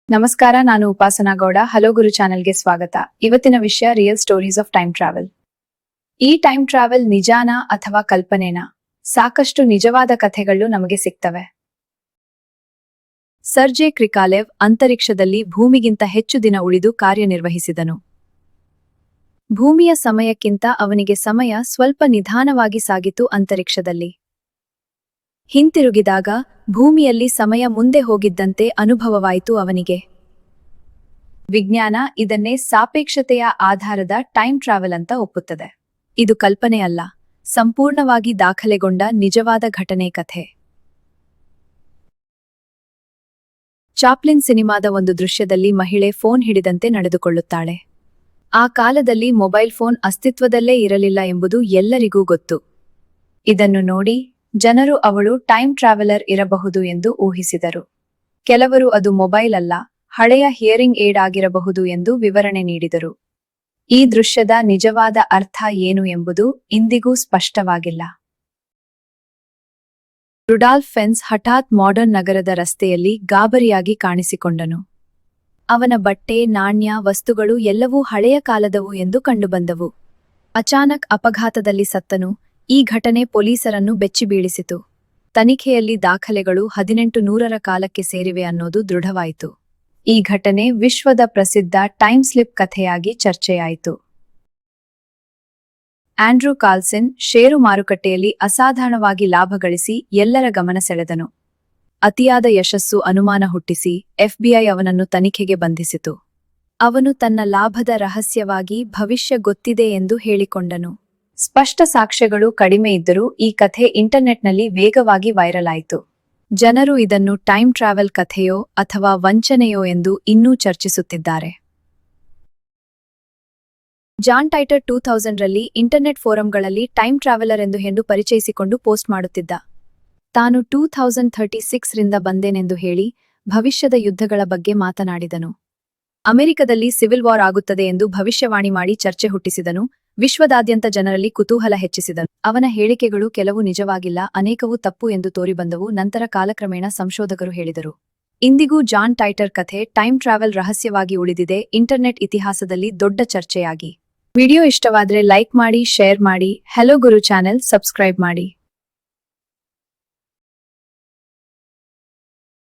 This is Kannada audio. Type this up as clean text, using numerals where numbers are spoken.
ನಮಸ್ಕಾರ, ನಾನು ಉಪಾಸನಾ ಗೌಡ. ಹಲೋ ಗುರು ಚಾನೆಲ್ಗೆ ಸ್ವಾಗತ. ಇವತ್ತಿನ ವಿಷಯ real stories of time travel. ಈ ಟೈಮ್ ಟ್ರಾವೆಲ್ ನಿಜಾನಾ ಅಥವಾ ಕಲ್ಪನೆನಾ? ಸಾಕಷ್ಟು ನಿಜವಾದ ಕಥೆಗಳು ನಮಗೆ ಸಿಗ್ತವೆ. ಸರ್ಜೆ ಕ್ರಿಕಾಲೆವ್ ಅಂತರಿಕ್ಷದಲ್ಲಿ ಭೂಮಿಗಿಂತ ಹೆಚ್ಚು ದಿನ ಉಳಿದು ಕಾರ್ಯನಿರ್ವಹಿಸಿದನು. ಭೂಮಿಯ ಸಮಯಕ್ಕಿಂತ ಅವನಿಗೆ ಸಮಯ ಸ್ವಲ್ಪ ನಿಧಾನವಾಗಿ ಸಾಗಿತು. ಅಂತರಿಕ್ಷದಲ್ಲಿ ಹಿಂತಿರುಗಿದಾಗ ಭೂಮಿಯಲ್ಲಿ ಸಮಯ ಮುಂದೆ ಹೋಗಿದ್ದಂತೆ ಅನುಭವವಾಯಿತು ಅವನಿಗೆ. ವಿಜ್ಞಾನ ಇದನ್ನೇ ಸಾಪೇಕ್ಷತೆಯ ಆಧಾರದ ಟೈಮ್ ಟ್ರಾವೆಲ್ ಅಂತ ಒಪ್ಪುತ್ತದೆ. ಇದು ಕಲ್ಪನೆ ಅಲ್ಲ, ಸಂಪೂರ್ಣವಾಗಿ ದಾಖಲೆಗೊಂಡ ನಿಜವಾದ ಘಟನೆ ಕಥೆ. ಚಾಪ್ಲಿನ್ ಸಿನಿಮಾದ ಒಂದು ದೃಶ್ಯದಲ್ಲಿ ಮಹಿಳೆ ಫೋನ್ ಹಿಡಿದಂತೆ ನಡೆದುಕೊಳ್ಳುತ್ತಾಳೆ. ಆ ಕಾಲದಲ್ಲಿ ಮೊಬೈಲ್ ಫೋನ್ ಅಸ್ತಿತ್ವದಲ್ಲೇ ಇರಲಿಲ್ಲ ಎಂಬುದು ಎಲ್ಲರಿಗೂ ಗೊತ್ತು. ಇದನ್ನು ನೋಡಿ ಜನರು ಅವಳು ಟೈಮ್ ಟ್ರಾವೆಲರ್ ಇರಬಹುದು ಎಂದು ಊಹಿಸಿದರು. ಕೆಲವರು ಅದು ಮೊಬೈಲ್ ಅಲ್ಲ, ಹಳೆಯ ಹಿಯರಿಂಗ್ ಏಡ್ ಆಗಿರಬಹುದು ಎಂದು ವಿವರಣೆ ನೀಡಿದರು. ಈ ದೃಶ್ಯದ ನಿಜವಾದ ಅರ್ಥ ಏನು ಎಂಬುದು ಇಂದಿಗೂ ಸ್ಪಷ್ಟವಾಗಿಲ್ಲ. ರುಡಾಲ್ಫ್ ಫೆನ್ಸ್ ಹಠಾತ್ ಮಾಡರ್ನ್ ನಗರದ ರಸ್ತೆಯಲ್ಲಿ ಗಾಬರಿಯಾಗಿ ಕಾಣಿಸಿಕೊಂಡನು. ಅವನ ಬಟ್ಟೆ, ನಾಣ್ಯ, ವಸ್ತುಗಳು ಎಲ್ಲವೂ ಹಳೆಯ ಕಾಲದವು ಎಂದು ಕಂಡುಬಂದವು. ಅಚಾನಕ್ ಅಪಘಾತದಲ್ಲಿ ಸತ್ತನು. ಈ ಘಟನೆ ಪೊಲೀಸರನ್ನು ಬೆಚ್ಚಿಬೀಳಿಸಿತು. ತನಿಖೆಯಲ್ಲಿ ದಾಖಲೆಗಳು 1800ರ ಕಾಲಕ್ಕೆ ಸೇರಿವೆ ಅನ್ನೋದು ದೃಢವಾಯಿತು. ಈ ಘಟನೆ ವಿಶ್ವದ ಪ್ರಸಿದ್ಧ ಟೈಮ್ ಸ್ಲಿಪ್ ಕಥೆಯಾಗಿ ಚರ್ಚೆಯಾಯಿತು. ಆಂಡ್ರೂ ಕಾರ್ಲ್ಸನ್ ಷೇರು ಮಾರುಕಟ್ಟೆಯಲ್ಲಿ ಅಸಾಧಾರಣವಾಗಿ ಲಾಭ ಗಳಿಸಿ ಎಲ್ಲರ ಗಮನ ಸೆಳೆದನು. ಅತಿಯಾದ ಯಶಸ್ಸು ಅನುಮಾನ ಹುಟ್ಟಿಸಿ ಎಫ್ಬಿಐ ಅವನನ್ನು ತನಿಖೆಗೆ ಬಂಧಿಸಿತು. ಅವನು ತನ್ನ ಲಾಭದ ರಹಸ್ಯವಾಗಿ ಭವಿಷ್ಯ ಗೊತ್ತಿದೆ ಎಂದು ಹೇಳಿಕೊಂಡನು. ಸ್ಪಷ್ಟ ಸಾಕ್ಷ್ಯಗಳು ಕಡಿಮೆ ಇದ್ದರೂ ಈ ಕಥೆ ಇಂಟರ್ನೆಟ್ನಲ್ಲಿ ವೇಗವಾಗಿ ವೈರಲ್ ಆಯಿತು. ಜನರು ಇದನ್ನು ಟೈಮ್ ಟ್ರಾವೆಲ್ ಕಥೆಯೋ ಅಥವಾ ವಂಚನೆಯೋ ಎಂದು ಇನ್ನೂ ಚರ್ಚಿಸುತ್ತಿದ್ದಾರೆ. ಜಾನ್ ಟೈಟರ್ 2000ರಲ್ಲಿ ಇಂಟರ್ನೆಟ್ ಫೋರಂಗಳಲ್ಲಿ ಟೈಮ್ ಟ್ರಾವೆಲರ್ ಎಂದು ಪರಿಚಯಿಸಿಕೊಂಡು ಪೋಸ್ಟ್ ಮಾಡುತ್ತಿದ್ದ. ತಾನು 2036ರಿಂದ ಬಂದೇನೆಂದು ಹೇಳಿ ಭವಿಷ್ಯದ ಯುದ್ಧಗಳ ಬಗ್ಗೆ ಮಾತನಾಡಿದನು. ಅಮೆರಿಕದಲ್ಲಿ ಸಿವಿಲ್ ವಾರ್ ಆಗುತ್ತದೆ ಎಂದು ಭವಿಷ್ಯವಾಣಿ ಮಾಡಿ ಚರ್ಚೆ ಹುಟ್ಟಿಸಿದನು. ವಿಶ್ವದಾದ್ಯಂತ ಜನರಲ್ಲಿ ಕುತೂಹಲ ಹೆಚ್ಚಿಸಿದನು. ಅವನ ಹೇಳಿಕೆಗಳು ಕೆಲವು ನಿಜವಾಗಿಲ್ಲ, ಅನೇಕವು ತಪ್ಪು ಎಂದು ತೋರಿಬಂದವು. ನಂತರ ಕಾಲಕ್ರಮೇಣ ಸಂಶೋಧಕರು ಹೇಳಿದರು. ಇಂದಿಗೂ ಜಾನ್ ಟೈಟರ್ ಕಥೆ ಟೈಮ್ ಟ್ರಾವೆಲ್ ರಹಸ್ಯವಾಗಿ ಉಳಿದಿದೆ, ಇಂಟರ್ನೆಟ್ ಇತಿಹಾಸದಲ್ಲಿ ದೊಡ್ಡ ಚರ್ಚೆಯಾಗಿ. ವಿಡಿಯೋ ಇಷ್ಟವಾದ್ರೆ ಲೈಕ್ ಮಾಡಿ, ಶೇರ್ ಮಾಡಿ. ಹೆಲೋ ಗುರು ಚಾನೆಲ್ ಸಬ್ಸ್ಕ್ರೈಬ್ ಮಾಡಿ.